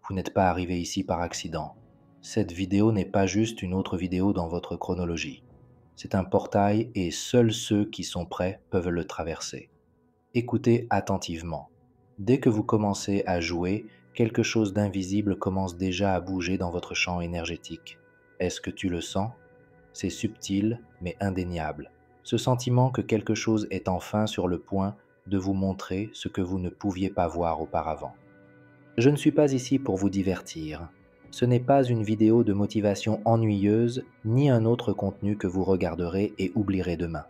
Vous n'êtes pas arrivé ici par accident. Cette vidéo n'est pas juste une autre vidéo dans votre chronologie. C'est un portail et seuls ceux qui sont prêts peuvent le traverser. Écoutez attentivement. Dès que vous commencez à jouer, quelque chose d'invisible commence déjà à bouger dans votre champ énergétique. Est-ce que tu le sens? C'est subtil mais indéniable. Ce sentiment que quelque chose est enfin sur le point de vous montrer ce que vous ne pouviez pas voir auparavant. Je ne suis pas ici pour vous divertir. Ce n'est pas une vidéo de motivation ennuyeuse, ni un autre contenu que vous regarderez et oublierez demain.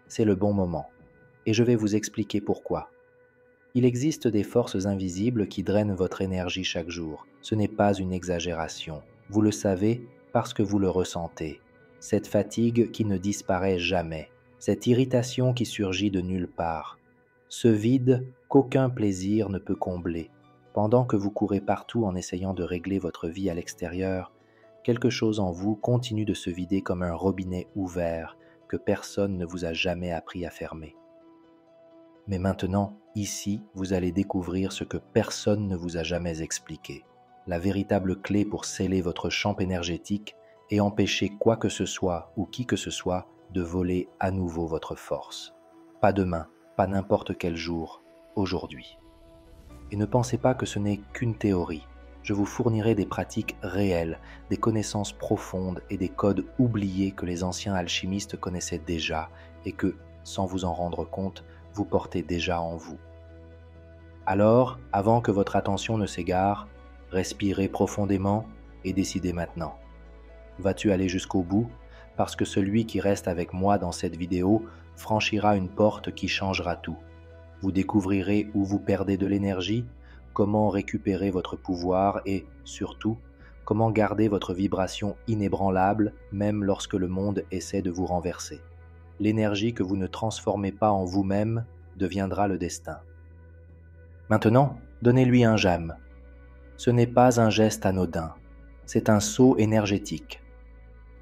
C'est le bon moment. Et je vais vous expliquer pourquoi. Il existe des forces invisibles qui drainent votre énergie chaque jour. Ce n'est pas une exagération. Vous le savez parce que vous le ressentez. Cette fatigue qui ne disparaît jamais. Cette irritation qui surgit de nulle part. Ce vide qu'aucun plaisir ne peut combler. Pendant que vous courez partout en essayant de régler votre vie à l'extérieur, quelque chose en vous continue de se vider comme un robinet ouvert que personne ne vous a jamais appris à fermer. Mais maintenant, ici, vous allez découvrir ce que personne ne vous a jamais expliqué. La véritable clé pour sceller votre champ énergétique et empêcher quoi que ce soit ou qui que ce soit de voler à nouveau votre force. Pas demain, pas n'importe quel jour, aujourd'hui. Et ne pensez pas que ce n'est qu'une théorie. Je vous fournirai des pratiques réelles, des connaissances profondes et des codes oubliés que les anciens alchimistes connaissaient déjà et que, sans vous en rendre compte, vous portez déjà en vous. Alors, avant que votre attention ne s'égare, respirez profondément et décidez maintenant. Vas-tu aller jusqu'au bout? Parce que celui qui reste avec moi dans cette vidéo franchira une porte qui changera tout. Vous découvrirez où vous perdez de l'énergie, comment récupérer votre pouvoir et, surtout, comment garder votre vibration inébranlable même lorsque le monde essaie de vous renverser. L'énergie que vous ne transformez pas en vous-même deviendra le destin. Maintenant, donnez-lui un j'aime. Ce n'est pas un geste anodin, c'est un saut énergétique.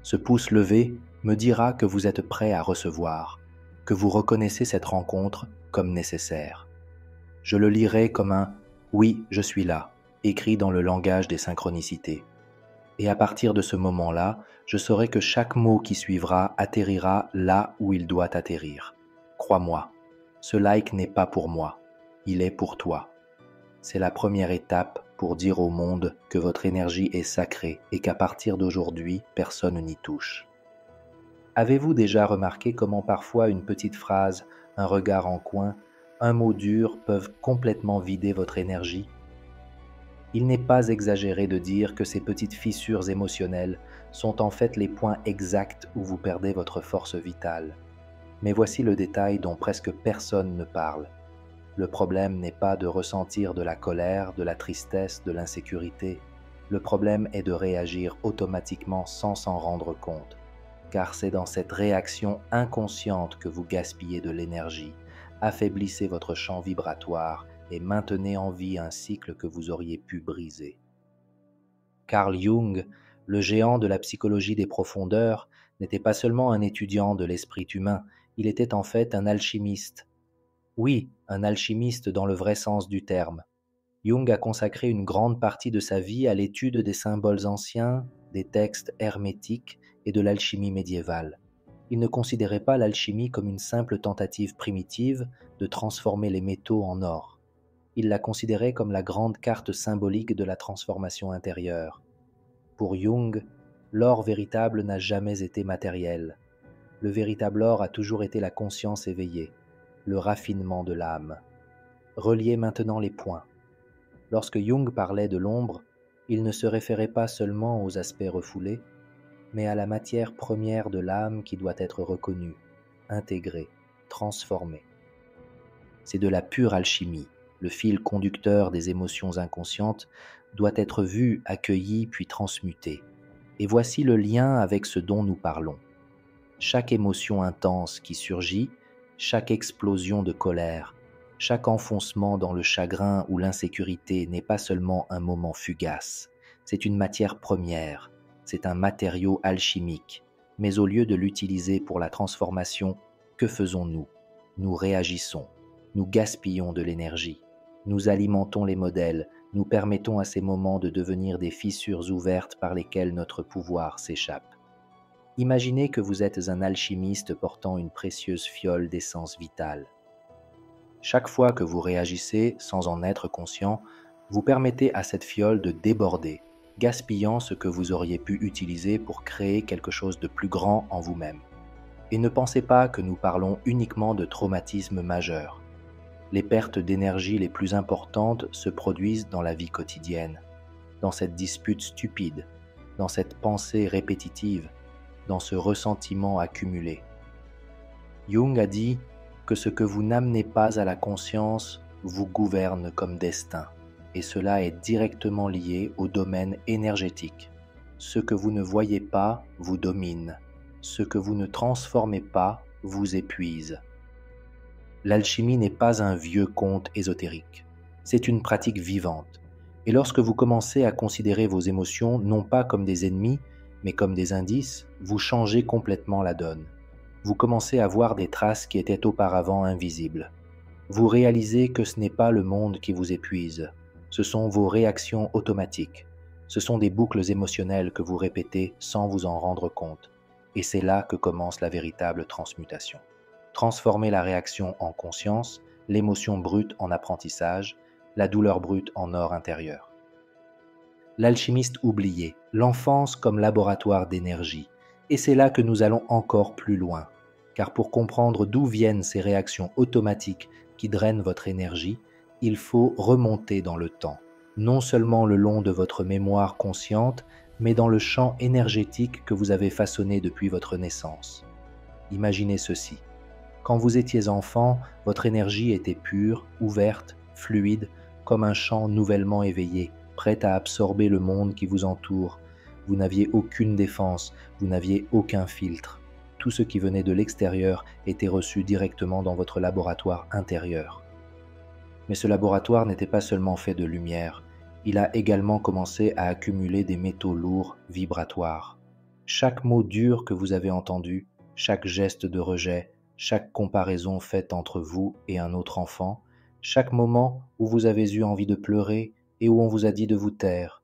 Ce pouce levé me dira que vous êtes prêt à recevoir, que vous reconnaissez cette rencontre comme nécessaire. Je le lirai comme un « oui, je suis là », écrit dans le langage des synchronicités. Et à partir de ce moment-là, je saurai que chaque mot qui suivra atterrira là où il doit atterrir. Crois-moi, ce like n'est pas pour moi, il est pour toi. C'est la première étape pour dire au monde que votre énergie est sacrée et qu'à partir d'aujourd'hui, personne n'y touche. Avez-vous déjà remarqué comment parfois une petite phrase, un regard en coin, un mot dur peuvent complètement vider votre énergie? Il n'est pas exagéré de dire que ces petites fissures émotionnelles sont en fait les points exacts où vous perdez votre force vitale. Mais voici le détail dont presque personne ne parle. Le problème n'est pas de ressentir de la colère, de la tristesse, de l'insécurité. Le problème est de réagir automatiquement sans s'en rendre compte. Car c'est dans cette réaction inconsciente que vous gaspillez de l'énergie, affaiblissez votre champ vibratoire et maintenez en vie un cycle que vous auriez pu briser. Carl Jung, le géant de la psychologie des profondeurs, n'était pas seulement un étudiant de l'esprit humain, il était en fait un alchimiste. Oui, un alchimiste dans le vrai sens du terme. Jung a consacré une grande partie de sa vie à l'étude des symboles anciens, des textes hermétiques et de l'alchimie médiévale. Il ne considérait pas l'alchimie comme une simple tentative primitive de transformer les métaux en or. Il la considérait comme la grande carte symbolique de la transformation intérieure. Pour Jung, l'or véritable n'a jamais été matériel. Le véritable or a toujours été la conscience éveillée, le raffinement de l'âme. Reliez maintenant les points. Lorsque Jung parlait de l'ombre, il ne se référait pas seulement aux aspects refoulés, mais à la matière première de l'âme qui doit être reconnue, intégrée, transformée. C'est de la pure alchimie. Le fil conducteur des émotions inconscientes doit être vu, accueilli, puis transmuté. Et voici le lien avec ce dont nous parlons. Chaque émotion intense qui surgit, chaque explosion de colère, chaque enfoncement dans le chagrin ou l'insécurité n'est pas seulement un moment fugace, c'est une matière première, c'est un matériau alchimique. Mais au lieu de l'utiliser pour la transformation, que faisons-nous? Nous réagissons, nous gaspillons de l'énergie. Nous alimentons les modèles, nous permettons à ces moments de devenir des fissures ouvertes par lesquelles notre pouvoir s'échappe. Imaginez que vous êtes un alchimiste portant une précieuse fiole d'essence vitale. Chaque fois que vous réagissez sans en être conscient, vous permettez à cette fiole de déborder, gaspillant ce que vous auriez pu utiliser pour créer quelque chose de plus grand en vous-même. Et ne pensez pas que nous parlons uniquement de traumatismes majeurs. Les pertes d'énergie les plus importantes se produisent dans la vie quotidienne, dans cette dispute stupide, dans cette pensée répétitive, dans ce ressentiment accumulé. Jung a dit que ce que vous n'amenez pas à la conscience vous gouverne comme destin, et cela est directement lié au domaine énergétique. Ce que vous ne voyez pas vous domine, ce que vous ne transformez pas vous épuise. L'alchimie n'est pas un vieux conte ésotérique, c'est une pratique vivante. Et lorsque vous commencez à considérer vos émotions non pas comme des ennemis, mais comme des indices, vous changez complètement la donne. Vous commencez à voir des traces qui étaient auparavant invisibles. Vous réalisez que ce n'est pas le monde qui vous épuise, ce sont vos réactions automatiques. Ce sont des boucles émotionnelles que vous répétez sans vous en rendre compte. Et c'est là que commence la véritable transmutation. Transformer la réaction en conscience, l'émotion brute en apprentissage, la douleur brute en or intérieur. L'alchimiste oublié, l'enfance comme laboratoire d'énergie. Et c'est là que nous allons encore plus loin. Car pour comprendre d'où viennent ces réactions automatiques qui drainent votre énergie, il faut remonter dans le temps, non seulement le long de votre mémoire consciente, mais dans le champ énergétique que vous avez façonné depuis votre naissance. Imaginez ceci. Quand vous étiez enfant, votre énergie était pure, ouverte, fluide, comme un champ nouvellement éveillé, prêt à absorber le monde qui vous entoure. Vous n'aviez aucune défense, vous n'aviez aucun filtre. Tout ce qui venait de l'extérieur était reçu directement dans votre laboratoire intérieur. Mais ce laboratoire n'était pas seulement fait de lumière, il a également commencé à accumuler des métaux lourds, vibratoires. Chaque mot dur que vous avez entendu, chaque geste de rejet, chaque comparaison faite entre vous et un autre enfant, chaque moment où vous avez eu envie de pleurer et où on vous a dit de vous taire,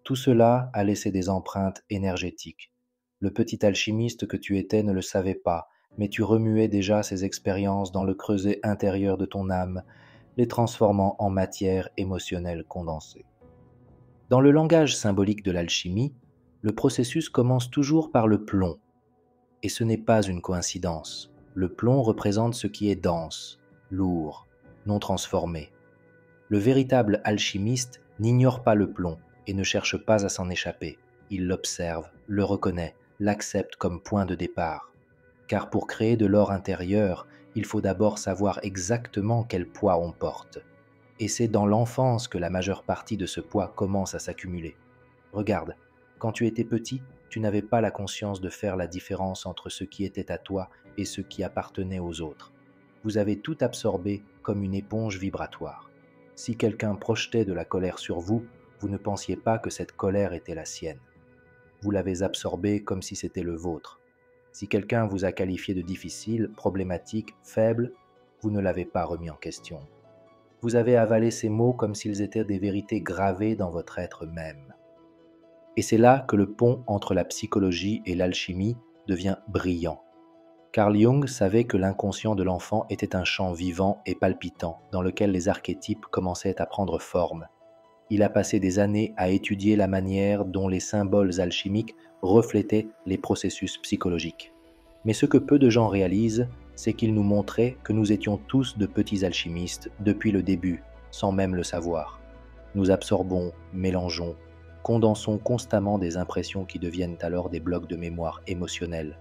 tout cela a laissé des empreintes énergétiques. Le petit alchimiste que tu étais ne le savait pas, mais tu remuais déjà ces expériences dans le creuset intérieur de ton âme, les transformant en matière émotionnelle condensée. Dans le langage symbolique de l'alchimie, le processus commence toujours par le plomb. Et ce n'est pas une coïncidence. Le plomb représente ce qui est dense, lourd, non transformé. Le véritable alchimiste n'ignore pas le plomb et ne cherche pas à s'en échapper. Il l'observe, le reconnaît, l'accepte comme point de départ. Car pour créer de l'or intérieur, il faut d'abord savoir exactement quel poids on porte. Et c'est dans l'enfance que la majeure partie de ce poids commence à s'accumuler. Regarde, quand tu étais petit, tu n'avais pas la conscience de faire la différence entre ce qui était à toi et ce qui appartenait aux autres. Vous avez tout absorbé comme une éponge vibratoire. Si quelqu'un projetait de la colère sur vous, vous ne pensiez pas que cette colère était la sienne. Vous l'avez absorbée comme si c'était le vôtre. Si quelqu'un vous a qualifié de difficile, problématique, faible, vous ne l'avez pas remis en question. Vous avez avalé ces mots comme s'ils étaient des vérités gravées dans votre être même. Et c'est là que le pont entre la psychologie et l'alchimie devient brillant. Carl Jung savait que l'inconscient de l'enfant était un champ vivant et palpitant dans lequel les archétypes commençaient à prendre forme. Il a passé des années à étudier la manière dont les symboles alchimiques reflétaient les processus psychologiques. Mais ce que peu de gens réalisent, c'est qu'il nous montrait que nous étions tous de petits alchimistes depuis le début, sans même le savoir. Nous absorbons, mélangeons, condensons constamment des impressions qui deviennent alors des blocs de mémoire émotionnelle.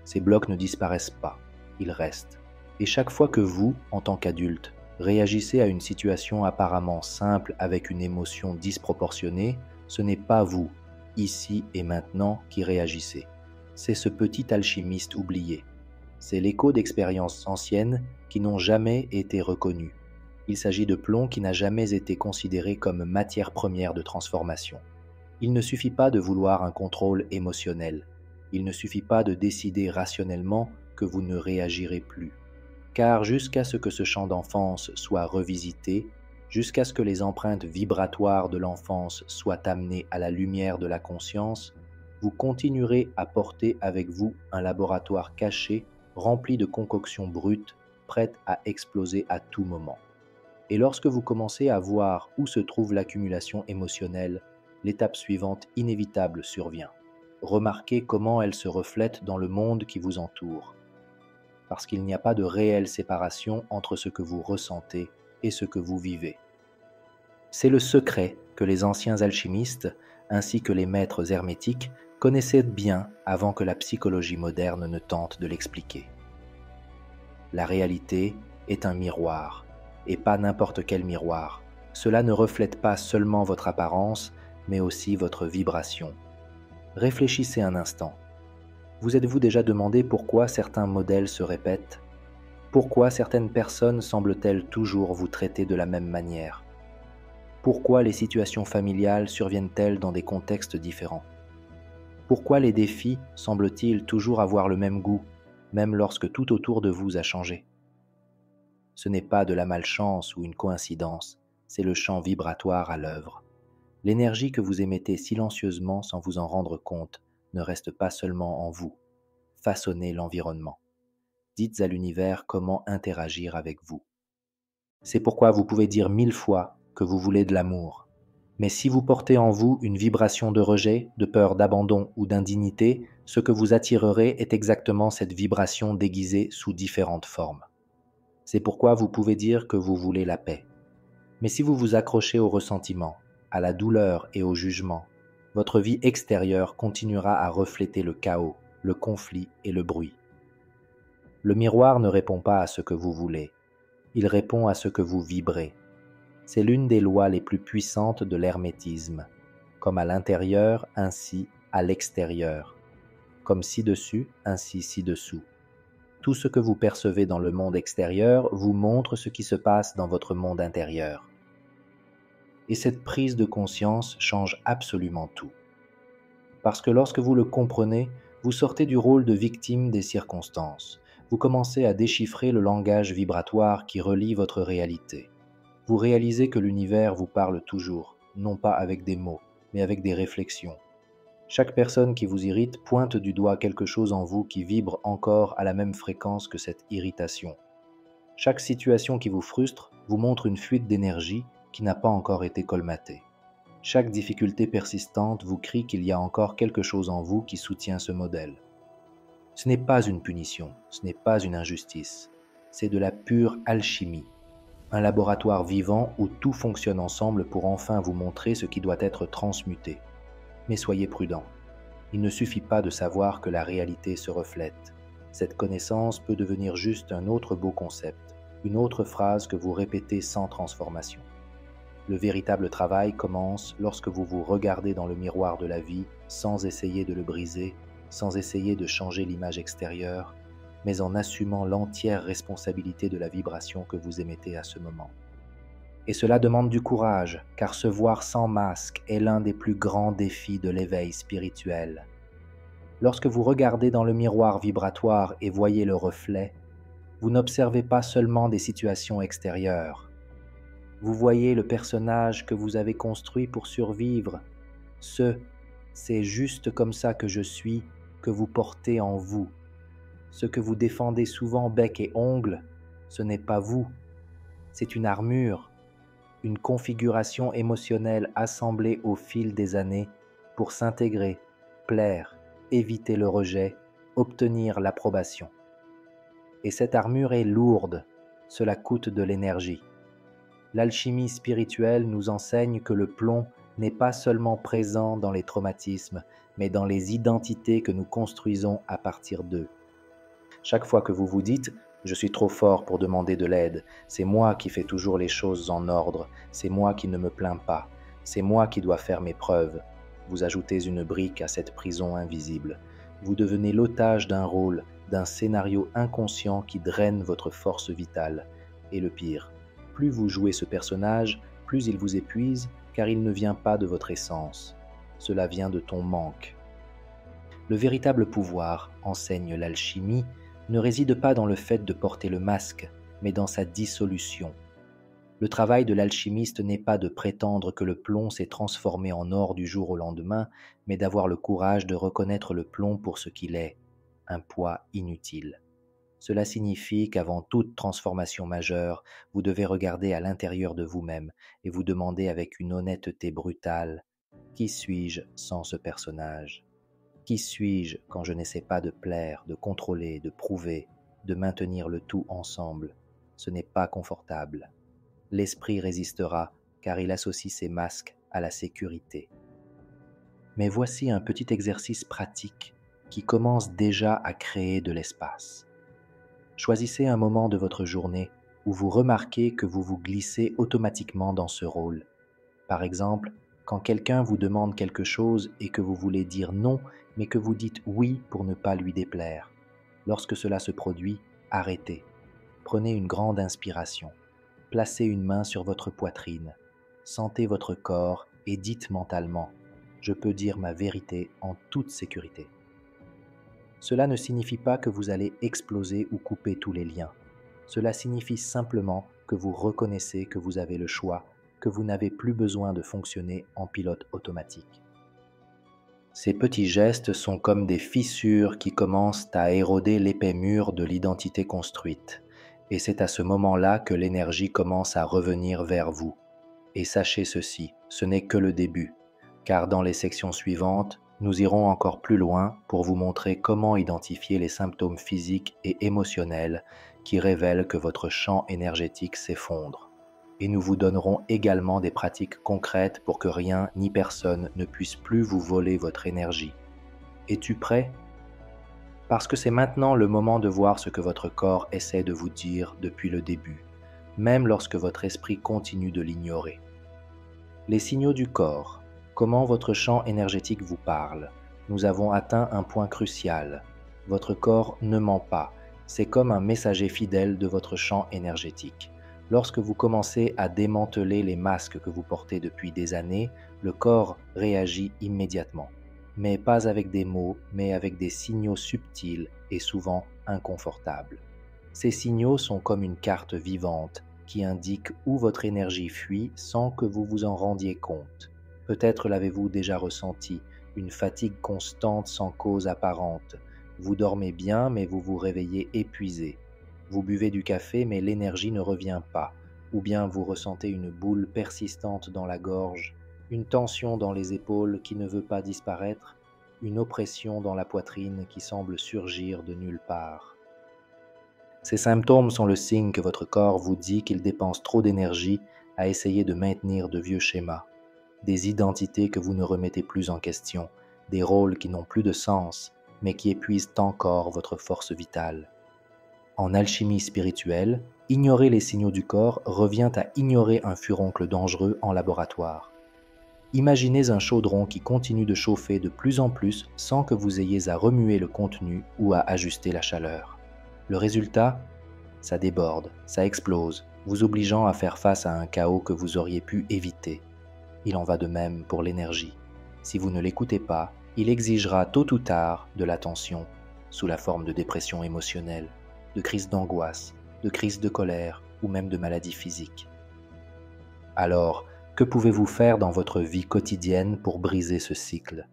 Ces blocs ne disparaissent pas, ils restent. Et chaque fois que vous, en tant qu'adulte, réagissez à une situation apparemment simple avec une émotion disproportionnée, ce n'est pas vous, ici et maintenant, qui réagissez. C'est ce petit alchimiste oublié. C'est l'écho d'expériences anciennes qui n'ont jamais été reconnues. Il s'agit de plomb qui n'a jamais été considéré comme matière première de transformation. Il ne suffit pas de vouloir un contrôle émotionnel. Il ne suffit pas de décider rationnellement que vous ne réagirez plus. Car jusqu'à ce que ce champ d'enfance soit revisité, jusqu'à ce que les empreintes vibratoires de l'enfance soient amenées à la lumière de la conscience, vous continuerez à porter avec vous un laboratoire caché rempli de concoctions brutes, prêtes à exploser à tout moment. Et lorsque vous commencez à voir où se trouve l'accumulation émotionnelle, l'étape suivante inévitable survient. Remarquez comment elle se reflète dans le monde qui vous entoure, parce qu'il n'y a pas de réelle séparation entre ce que vous ressentez et ce que vous vivez. C'est le secret que les anciens alchimistes, ainsi que les maîtres hermétiques, connaissaient bien avant que la psychologie moderne ne tente de l'expliquer. La réalité est un miroir, et pas n'importe quel miroir. Cela ne reflète pas seulement votre apparence, mais aussi votre vibration. Réfléchissez un instant. Vous êtes-vous déjà demandé pourquoi certains modèles se répètent? Pourquoi certaines personnes semblent-elles toujours vous traiter de la même manière? Pourquoi les situations familiales surviennent-elles dans des contextes différents? Pourquoi les défis semblent-ils toujours avoir le même goût, même lorsque tout autour de vous a changé? Ce n'est pas de la malchance ou une coïncidence, c'est le champ vibratoire à l'œuvre. L'énergie que vous émettez silencieusement sans vous en rendre compte ne reste pas seulement en vous. Façonnez l'environnement. Dites à l'univers comment interagir avec vous. C'est pourquoi vous pouvez dire 1000 fois que vous voulez de l'amour. Mais si vous portez en vous une vibration de rejet, de peur d'abandon ou d'indignité, ce que vous attirerez est exactement cette vibration déguisée sous différentes formes. C'est pourquoi vous pouvez dire que vous voulez la paix. Mais si vous vous accrochez au ressentiment, à la douleur et au jugement, votre vie extérieure continuera à refléter le chaos, le conflit et le bruit. Le miroir ne répond pas à ce que vous voulez, il répond à ce que vous vibrez. C'est l'une des lois les plus puissantes de l'hermétisme, comme à l'intérieur, ainsi à l'extérieur, comme ci-dessus, ainsi ci-dessous. Tout ce que vous percevez dans le monde extérieur vous montre ce qui se passe dans votre monde intérieur. Et cette prise de conscience change absolument tout. Parce que lorsque vous le comprenez, vous sortez du rôle de victime des circonstances. Vous commencez à déchiffrer le langage vibratoire qui relie votre réalité. Vous réalisez que l'univers vous parle toujours, non pas avec des mots, mais avec des réflexions. Chaque personne qui vous irrite pointe du doigt quelque chose en vous qui vibre encore à la même fréquence que cette irritation. Chaque situation qui vous frustre vous montre une fuite d'énergie qui n'a pas encore été colmatée. Chaque difficulté persistante vous crie qu'il y a encore quelque chose en vous qui soutient ce modèle. Ce n'est pas une punition, ce n'est pas une injustice, c'est de la pure alchimie. Un laboratoire vivant où tout fonctionne ensemble pour enfin vous montrer ce qui doit être transmuté. Mais soyez prudents. Il ne suffit pas de savoir que la réalité se reflète. Cette connaissance peut devenir juste un autre beau concept, une autre phrase que vous répétez sans transformation. Le véritable travail commence lorsque vous vous regardez dans le miroir de la vie sans essayer de le briser, sans essayer de changer l'image extérieure, mais en assumant l'entière responsabilité de la vibration que vous émettez à ce moment. Et cela demande du courage, car se voir sans masque est l'un des plus grands défis de l'éveil spirituel. Lorsque vous regardez dans le miroir vibratoire et voyez le reflet, vous n'observez pas seulement des situations extérieures. Vous voyez le personnage que vous avez construit pour survivre. C'est juste comme ça que je suis, que vous portez en vous. Ce que vous défendez souvent bec et ongles, ce n'est pas vous, c'est une armure, une configuration émotionnelle assemblée au fil des années pour s'intégrer, plaire, éviter le rejet, obtenir l'approbation. Et cette armure est lourde, cela coûte de l'énergie. L'alchimie spirituelle nous enseigne que le plomb n'est pas seulement présent dans les traumatismes, mais dans les identités que nous construisons à partir d'eux. Chaque fois que vous vous dites « je suis trop fort pour demander de l'aide, c'est moi qui fais toujours les choses en ordre, c'est moi qui ne me plains pas, c'est moi qui dois faire mes preuves », vous ajoutez une brique à cette prison invisible. Vous devenez l'otage d'un rôle, d'un scénario inconscient qui draine votre force vitale. Et le pire, plus vous jouez ce personnage, plus il vous épuise, car il ne vient pas de votre essence. Cela vient de ton manque. Le véritable pouvoir, enseigne l'alchimie, ne réside pas dans le fait de porter le masque, mais dans sa dissolution. Le travail de l'alchimiste n'est pas de prétendre que le plomb s'est transformé en or du jour au lendemain, mais d'avoir le courage de reconnaître le plomb pour ce qu'il est, un poids inutile. Cela signifie qu'avant toute transformation majeure, vous devez regarder à l'intérieur de vous-même et vous demander avec une honnêteté brutale: qui suis-je sans ce personnage? Qui suis-je quand je n'essaie pas de plaire, de contrôler, de prouver, de maintenir le tout ensemble? Ce n'est pas confortable. L'esprit résistera car il associe ses masques à la sécurité. Mais voici un petit exercice pratique qui commence déjà à créer de l'espace. Choisissez un moment de votre journée où vous remarquez que vous vous glissez automatiquement dans ce rôle. Par exemple, quand quelqu'un vous demande quelque chose et que vous voulez dire non, mais que vous dites oui pour ne pas lui déplaire. Lorsque cela se produit, arrêtez. Prenez une grande inspiration. Placez une main sur votre poitrine. Sentez votre corps et dites mentalement: je peux dire ma vérité en toute sécurité. Cela ne signifie pas que vous allez exploser ou couper tous les liens. Cela signifie simplement que vous reconnaissez que vous avez le choix, que vous n'avez plus besoin de fonctionner en pilote automatique. Ces petits gestes sont comme des fissures qui commencent à éroder l'épais mur de l'identité construite. Et c'est à ce moment-là que l'énergie commence à revenir vers vous. Et sachez ceci, ce n'est que le début, car dans les sections suivantes, nous irons encore plus loin pour vous montrer comment identifier les symptômes physiques et émotionnels qui révèlent que votre champ énergétique s'effondre. Et nous vous donnerons également des pratiques concrètes pour que rien ni personne ne puisse plus vous voler votre énergie. Es-tu prêt? Parce que c'est maintenant le moment de voir ce que votre corps essaie de vous dire depuis le début, même lorsque votre esprit continue de l'ignorer. Les signaux du corps. Comment votre champ énergétique vous parle? Nous avons atteint un point crucial. Votre corps ne ment pas. C'est comme un messager fidèle de votre champ énergétique. Lorsque vous commencez à démanteler les masques que vous portez depuis des années, le corps réagit immédiatement. Mais pas avec des mots, mais avec des signaux subtils et souvent inconfortables. Ces signaux sont comme une carte vivante qui indique où votre énergie fuit sans que vous vous en rendiez compte. Peut-être l'avez-vous déjà ressenti, une fatigue constante sans cause apparente. Vous dormez bien, mais vous vous réveillez épuisé. Vous buvez du café, mais l'énergie ne revient pas. Ou bien vous ressentez une boule persistante dans la gorge, une tension dans les épaules qui ne veut pas disparaître, une oppression dans la poitrine qui semble surgir de nulle part. Ces symptômes sont le signe que votre corps vous dit qu'il dépense trop d'énergie à essayer de maintenir de vieux schémas, des identités que vous ne remettez plus en question, des rôles qui n'ont plus de sens, mais qui épuisent encore votre force vitale. En alchimie spirituelle, ignorer les signaux du corps revient à ignorer un furoncle dangereux en laboratoire. Imaginez un chaudron qui continue de chauffer de plus en plus sans que vous ayez à remuer le contenu ou à ajuster la chaleur. Le résultat, ça déborde, ça explose, vous obligeant à faire face à un chaos que vous auriez pu éviter. Il en va de même pour l'énergie. Si vous ne l'écoutez pas, il exigera tôt ou tard de l'attention, sous la forme de dépression émotionnelle, de crises d'angoisse, de crises de colère ou même de maladies physiques. Alors, que pouvez-vous faire dans votre vie quotidienne pour briser ce cycle?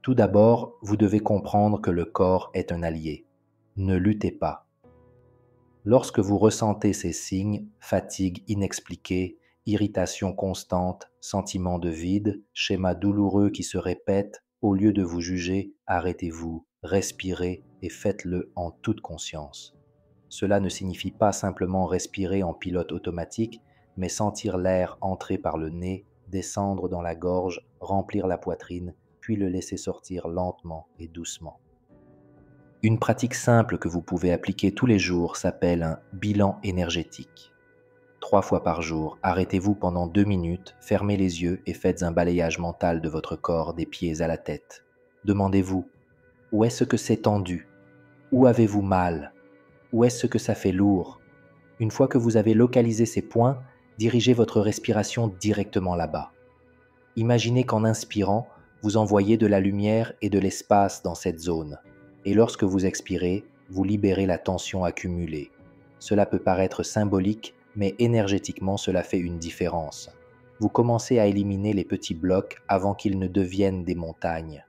Tout d'abord, vous devez comprendre que le corps est un allié. Ne luttez pas. Lorsque vous ressentez ces signes, fatigue inexpliquée, irritation constante, sentiment de vide, schéma douloureux qui se répète, au lieu de vous juger, arrêtez-vous, respirez et faites-le en toute conscience. Cela ne signifie pas simplement respirer en pilote automatique, mais sentir l'air entrer par le nez, descendre dans la gorge, remplir la poitrine, puis le laisser sortir lentement et doucement. Une pratique simple que vous pouvez appliquer tous les jours s'appelle un bilan énergétique. 3 fois par jour, arrêtez-vous pendant 2 minutes, fermez les yeux et faites un balayage mental de votre corps des pieds à la tête. Demandez-vous, où est-ce que c'est tendu? Où avez-vous mal? Où est-ce que ça fait lourd? Une fois que vous avez localisé ces points, dirigez votre respiration directement là-bas. Imaginez qu'en inspirant, vous envoyez de la lumière et de l'espace dans cette zone. Et lorsque vous expirez, vous libérez la tension accumulée. Cela peut paraître symbolique, mais énergétiquement cela fait une différence. Vous commencez à éliminer les petits blocs avant qu'ils ne deviennent des montagnes.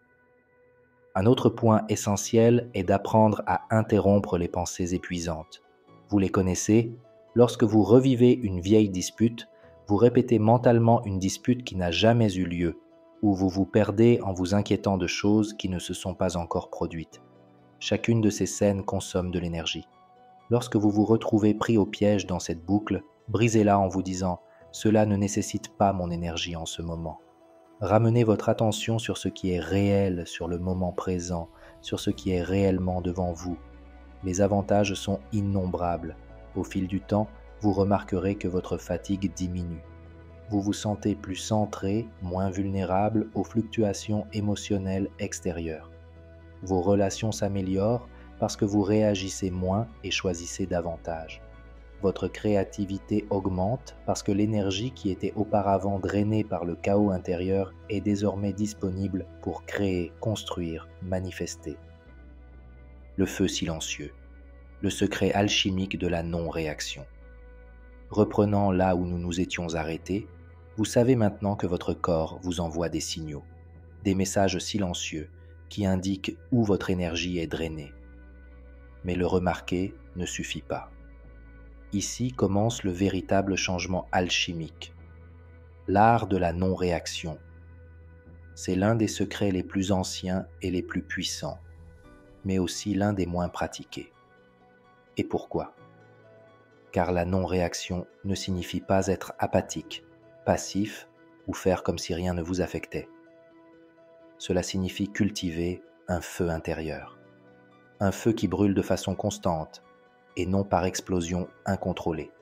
Un autre point essentiel est d'apprendre à interrompre les pensées épuisantes. Vous les connaissez, lorsque vous revivez une vieille dispute, vous répétez mentalement une dispute qui n'a jamais eu lieu, ou vous vous perdez en vous inquiétant de choses qui ne se sont pas encore produites. Chacune de ces scènes consomme de l'énergie. Lorsque vous vous retrouvez pris au piège dans cette boucle, brisez-la en vous disant « Cela ne nécessite pas mon énergie en ce moment ». Ramenez votre attention sur ce qui est réel, sur le moment présent, sur ce qui est réellement devant vous. Les avantages sont innombrables. Au fil du temps, vous remarquerez que votre fatigue diminue. Vous vous sentez plus centré, moins vulnérable aux fluctuations émotionnelles extérieures. Vos relations s'améliorent parce que vous réagissez moins et choisissez davantage. Votre créativité augmente parce que l'énergie qui était auparavant drainée par le chaos intérieur est désormais disponible pour créer, construire, manifester. Le feu silencieux, le secret alchimique de la non-réaction. Reprenant là où nous nous étions arrêtés, vous savez maintenant que votre corps vous envoie des signaux, des messages silencieux qui indiquent où votre énergie est drainée. Mais le remarquer ne suffit pas. Ici commence le véritable changement alchimique, l'art de la non-réaction. C'est l'un des secrets les plus anciens et les plus puissants, mais aussi l'un des moins pratiqués. Et pourquoi ? Car la non-réaction ne signifie pas être apathique, passif ou faire comme si rien ne vous affectait. Cela signifie cultiver un feu intérieur, un feu qui brûle de façon constante, et non par explosion incontrôlée.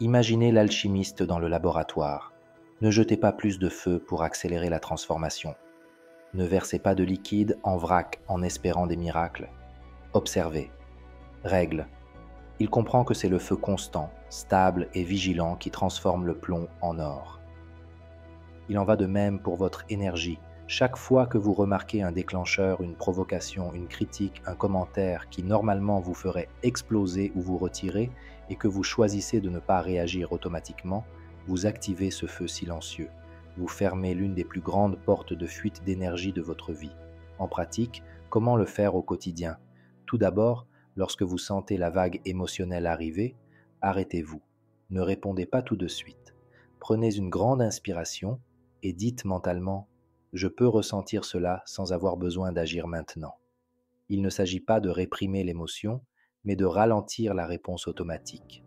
Imaginez l'alchimiste dans le laboratoire. Ne jetez pas plus de feu pour accélérer la transformation. Ne versez pas de liquide en vrac en espérant des miracles. Observez. Règle. Il comprend que c'est le feu constant, stable et vigilant qui transforme le plomb en or. Il en va de même pour votre énergie. Chaque fois que vous remarquez un déclencheur, une provocation, une critique, un commentaire qui normalement vous ferait exploser ou vous retirer et que vous choisissez de ne pas réagir automatiquement, vous activez ce feu silencieux. Vous fermez l'une des plus grandes portes de fuite d'énergie de votre vie. En pratique, comment le faire au quotidien ? Tout d'abord, lorsque vous sentez la vague émotionnelle arriver, arrêtez-vous. Ne répondez pas tout de suite. Prenez une grande inspiration et dites mentalement « Je peux ressentir cela sans avoir besoin d'agir maintenant ». Il ne s'agit pas de réprimer l'émotion, mais de ralentir la réponse automatique.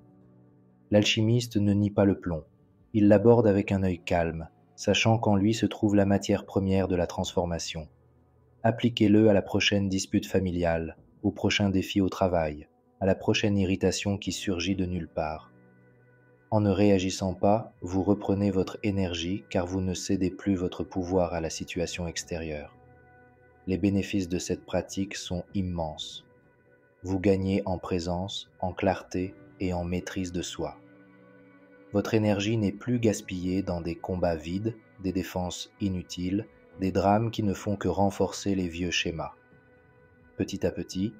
L'alchimiste ne nie pas le plomb. Il l'aborde avec un œil calme, sachant qu'en lui se trouve la matière première de la transformation. Appliquez-le à la prochaine dispute familiale, au prochain défi au travail, à la prochaine irritation qui surgit de nulle part. En ne réagissant pas, vous reprenez votre énergie car vous ne cédez plus votre pouvoir à la situation extérieure. Les bénéfices de cette pratique sont immenses. Vous gagnez en présence, en clarté et en maîtrise de soi. Votre énergie n'est plus gaspillée dans des combats vides, des défenses inutiles, des drames qui ne font que renforcer les vieux schémas. Petit à petit,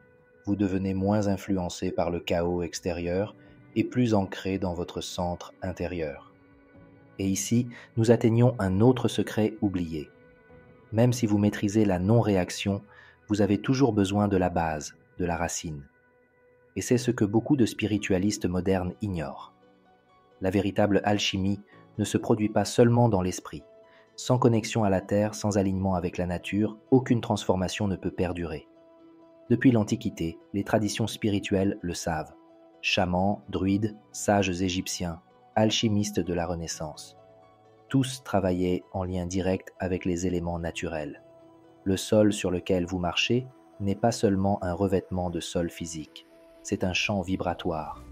vous devenez moins influencé par le chaos extérieur et plus ancré dans votre centre intérieur. Et ici, nous atteignons un autre secret oublié. Même si vous maîtrisez la non-réaction, vous avez toujours besoin de la base, de la racine. Et c'est ce que beaucoup de spiritualistes modernes ignorent. La véritable alchimie ne se produit pas seulement dans l'esprit. Sans connexion à la terre, sans alignement avec la nature, aucune transformation ne peut perdurer. Depuis l'Antiquité, les traditions spirituelles le savent. Chamans, druides, sages égyptiens, alchimistes de la Renaissance. Tous travaillaient en lien direct avec les éléments naturels. Le sol sur lequel vous marchez n'est pas seulement un revêtement de sol physique, c'est un champ vibratoire.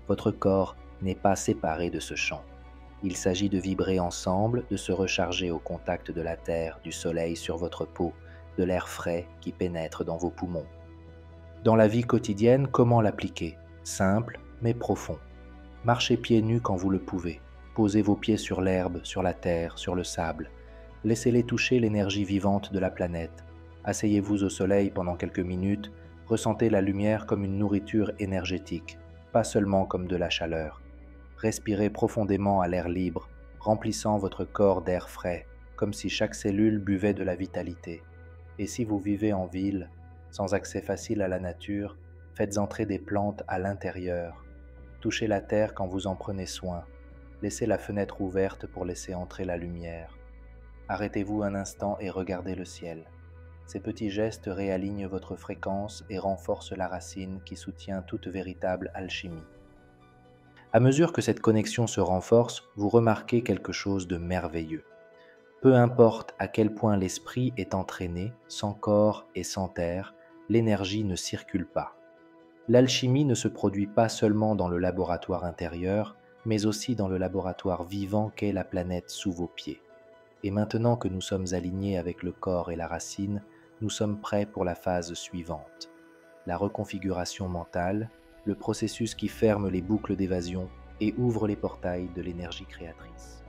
Votre corps n'est pas séparé de ce champ. Il s'agit de vibrer ensemble, de se recharger au contact de la terre, du soleil sur votre peau, de l'air frais qui pénètre dans vos poumons. Dans la vie quotidienne, comment l'appliquer ? Simple, mais profond. Marchez pieds nus quand vous le pouvez. Posez vos pieds sur l'herbe, sur la terre, sur le sable. Laissez-les toucher l'énergie vivante de la planète. Asseyez-vous au soleil pendant quelques minutes. Ressentez la lumière comme une nourriture énergétique, pas seulement comme de la chaleur. Respirez profondément à l'air libre, remplissant votre corps d'air frais, comme si chaque cellule buvait de la vitalité. Et si vous vivez en ville, sans accès facile à la nature, faites entrer des plantes à l'intérieur. Touchez la terre quand vous en prenez soin. Laissez la fenêtre ouverte pour laisser entrer la lumière. Arrêtez-vous un instant et regardez le ciel. Ces petits gestes réalignent votre fréquence et renforcent la racine qui soutient toute véritable alchimie. À mesure que cette connexion se renforce, vous remarquez quelque chose de merveilleux. Peu importe à quel point l'esprit est entraîné, sans corps et sans terre, l'énergie ne circule pas. L'alchimie ne se produit pas seulement dans le laboratoire intérieur, mais aussi dans le laboratoire vivant qu'est la planète sous vos pieds. Et maintenant que nous sommes alignés avec le corps et la racine, nous sommes prêts pour la phase suivante. La reconfiguration mentale, le processus qui ferme les boucles d'évasion et ouvre les portails de l'énergie créatrice.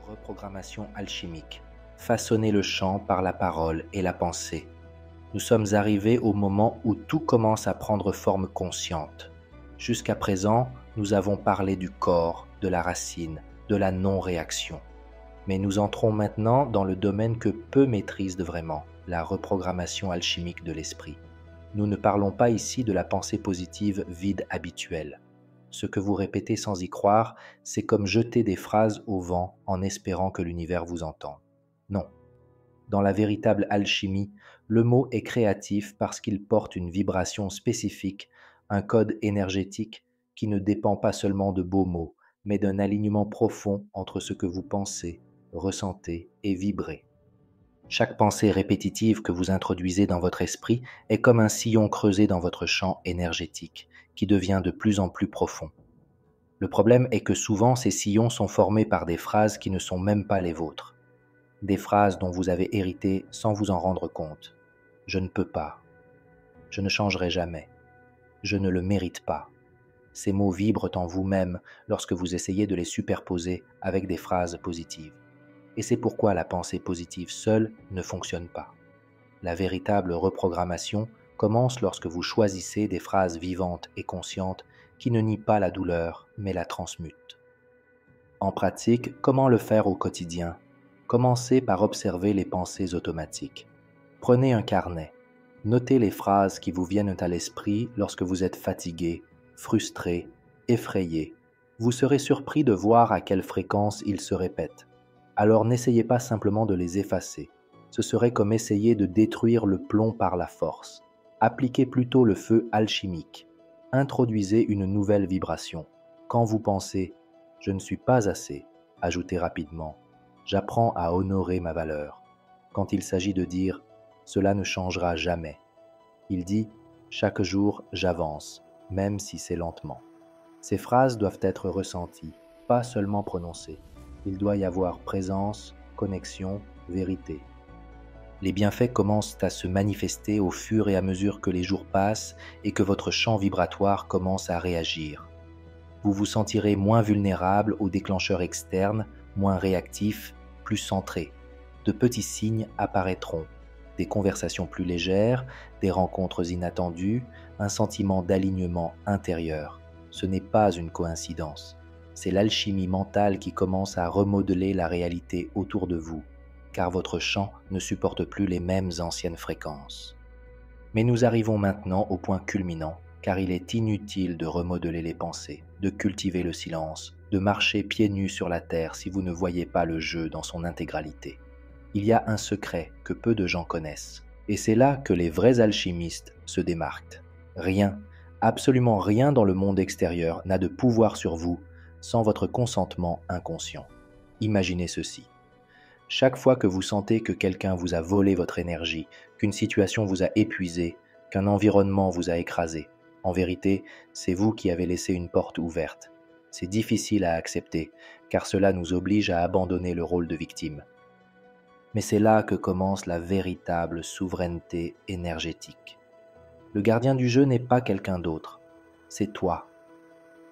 Reprogrammation alchimique. Façonner le champ par la parole et la pensée. Nous sommes arrivés au moment où tout commence à prendre forme consciente. Jusqu'à présent, nous avons parlé du corps, de la racine, de la non-réaction. Mais nous entrons maintenant dans le domaine que peu maîtrisent vraiment, la reprogrammation alchimique de l'esprit. Nous ne parlons pas ici de la pensée positive vide habituelle. Ce que vous répétez sans y croire, c'est comme jeter des phrases au vent en espérant que l'univers vous entende. Non. Dans la véritable alchimie, le mot est créatif parce qu'il porte une vibration spécifique, un code énergétique qui ne dépend pas seulement de beaux mots, mais d'un alignement profond entre ce que vous pensez, ressentez et vibrez. Chaque pensée répétitive que vous introduisez dans votre esprit est comme un sillon creusé dans votre champ énergétique, qui devient de plus en plus profond. Le problème est que souvent ces sillons sont formés par des phrases qui ne sont même pas les vôtres. Des phrases dont vous avez hérité sans vous en rendre compte. Je ne peux pas. Je ne changerai jamais. Je ne le mérite pas. Ces mots vibrent en vous-même lorsque vous essayez de les superposer avec des phrases positives. Et c'est pourquoi la pensée positive seule ne fonctionne pas. La véritable reprogrammation commence lorsque vous choisissez des phrases vivantes et conscientes qui ne nient pas la douleur, mais la transmutent. En pratique, comment le faire au quotidien ? Commencez par observer les pensées automatiques. Prenez un carnet. Notez les phrases qui vous viennent à l'esprit lorsque vous êtes fatigué, frustré, effrayé. Vous serez surpris de voir à quelle fréquence ils se répètent. Alors n'essayez pas simplement de les effacer. Ce serait comme essayer de détruire le plomb par la force. Appliquez plutôt le feu alchimique. Introduisez une nouvelle vibration. Quand vous pensez « je ne suis pas assez », ajoutez rapidement « j'apprends à honorer ma valeur ». Quand il s'agit de dire « cela ne changera jamais », il dit « chaque jour j'avance, même si c'est lentement ». Ces phrases doivent être ressenties, pas seulement prononcées. Il doit y avoir présence, connexion, vérité. Les bienfaits commencent à se manifester au fur et à mesure que les jours passent et que votre champ vibratoire commence à réagir. Vous vous sentirez moins vulnérable aux déclencheurs externes, moins réactif, plus centré. De petits signes apparaîtront. Des conversations plus légères, des rencontres inattendues, un sentiment d'alignement intérieur. Ce n'est pas une coïncidence. C'est l'alchimie mentale qui commence à remodeler la réalité autour de vous, car votre champ ne supporte plus les mêmes anciennes fréquences. Mais nous arrivons maintenant au point culminant, car il est inutile de remodeler les pensées, de cultiver le silence, de marcher pieds nus sur la terre si vous ne voyez pas le jeu dans son intégralité. Il y a un secret que peu de gens connaissent, et c'est là que les vrais alchimistes se démarquent. Rien, absolument rien dans le monde extérieur n'a de pouvoir sur vous sans votre consentement inconscient. Imaginez ceci. Chaque fois que vous sentez que quelqu'un vous a volé votre énergie, qu'une situation vous a épuisé, qu'un environnement vous a écrasé, en vérité, c'est vous qui avez laissé une porte ouverte. C'est difficile à accepter, car cela nous oblige à abandonner le rôle de victime. Mais c'est là que commence la véritable souveraineté énergétique. Le gardien du jeu n'est pas quelqu'un d'autre, c'est toi.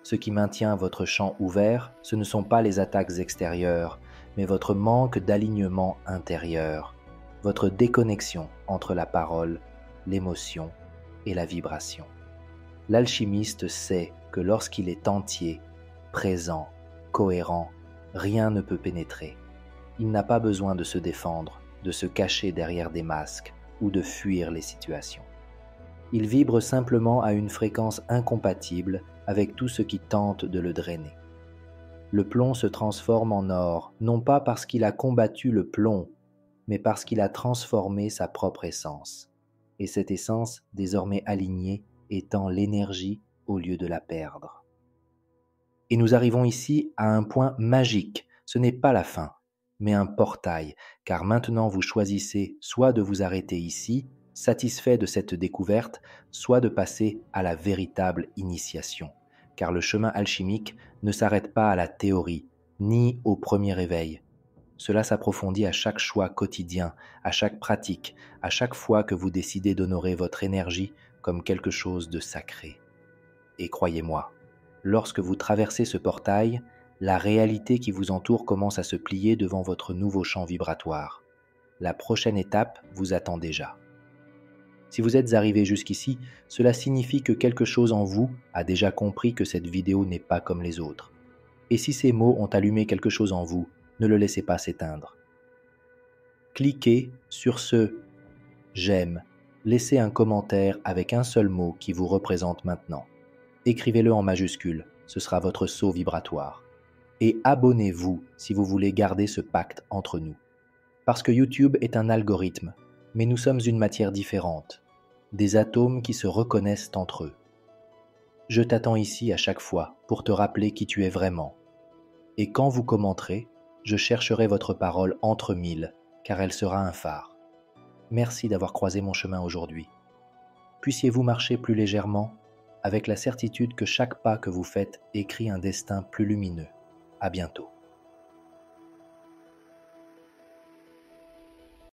Ce qui maintient votre champ ouvert, ce ne sont pas les attaques extérieures, mais votre manque d'alignement intérieur, votre déconnexion entre la parole, l'émotion et la vibration. L'alchimiste sait que lorsqu'il est entier, présent, cohérent, rien ne peut pénétrer. Il n'a pas besoin de se défendre, de se cacher derrière des masques ou de fuir les situations. Il vibre simplement à une fréquence incompatible avec tout ce qui tente de le drainer. Le plomb se transforme en or, non pas parce qu'il a combattu le plomb, mais parce qu'il a transformé sa propre essence. Et cette essence, désormais alignée, étend l'énergie au lieu de la perdre. Et nous arrivons ici à un point magique. Ce n'est pas la fin, mais un portail, car maintenant vous choisissez soit de vous arrêter ici, satisfait de cette découverte, soit de passer à la véritable initiation, car le chemin alchimique ne s'arrête pas à la théorie, ni au premier réveil. Cela s'approfondit à chaque choix quotidien, à chaque pratique, à chaque fois que vous décidez d'honorer votre énergie comme quelque chose de sacré. Et croyez-moi, lorsque vous traversez ce portail, la réalité qui vous entoure commence à se plier devant votre nouveau champ vibratoire. La prochaine étape vous attend déjà. Si vous êtes arrivé jusqu'ici, cela signifie que quelque chose en vous a déjà compris que cette vidéo n'est pas comme les autres. Et si ces mots ont allumé quelque chose en vous, ne le laissez pas s'éteindre. Cliquez sur ce « j'aime », laissez un commentaire avec un seul mot qui vous représente maintenant. Écrivez-le en majuscule, ce sera votre saut vibratoire. Et abonnez-vous si vous voulez garder ce pacte entre nous. Parce que YouTube est un algorithme, mais nous sommes une matière différente, des atomes qui se reconnaissent entre eux. Je t'attends ici à chaque fois pour te rappeler qui tu es vraiment. Et quand vous commenterez, je chercherai votre parole entre mille, car elle sera un phare. Merci d'avoir croisé mon chemin aujourd'hui. Puissiez-vous marcher plus légèrement, avec la certitude que chaque pas que vous faites écrit un destin plus lumineux. À bientôt.